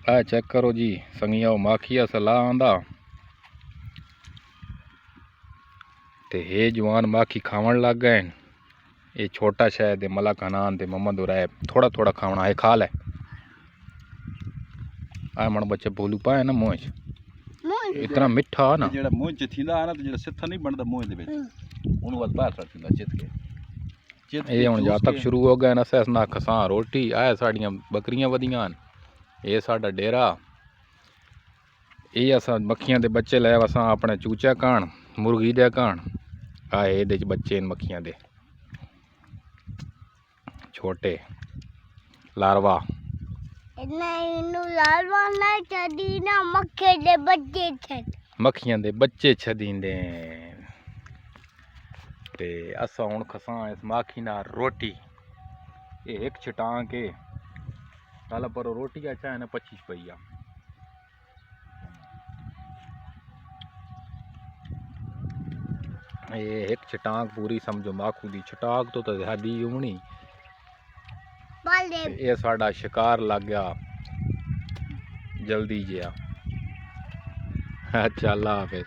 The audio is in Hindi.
आ चेक करो जी संगिया माखिया सलाह आंदा ते हे जवान माखी खावन लग गए। ये छोटा शायद मलक हनान ते मोहम्मद उराय थोड़ा थोड़ा खावना है खा ले। आ मन बच्चे भूलू पाए ना मुँह इतना मिठा ना जेड़ा मुँह च थींदा ना तो जेड़ा सिथा नहीं बनदा मुँह दे विच उन्होंने बस बाहर छड़ दिंदा चित के ये हुण जद तक शुरू हो गए न अस ना खसा रोटी आए साड़ियां बकरियां वधियां ये साडा डेरा ये अस मक्खियां दे बच्चे लै अस अपने चूचा कान मुर्गी दे कान आए ये बच्चे मक्खियां दे छोटे लार्वा मक्खियां दे बच्चे छदींदे ते अस हुण खसा इस माखी ना रोटी ये एक छटां के गल पर रोटी अच्छा है ना 25 पैया ये एक छटाक पूरी समझो माखू दी छटाक तो ज़्यादा होनी ये साडा शिकार लग गया जल्दी जिया। अच्छा अल्लाह हाफिज।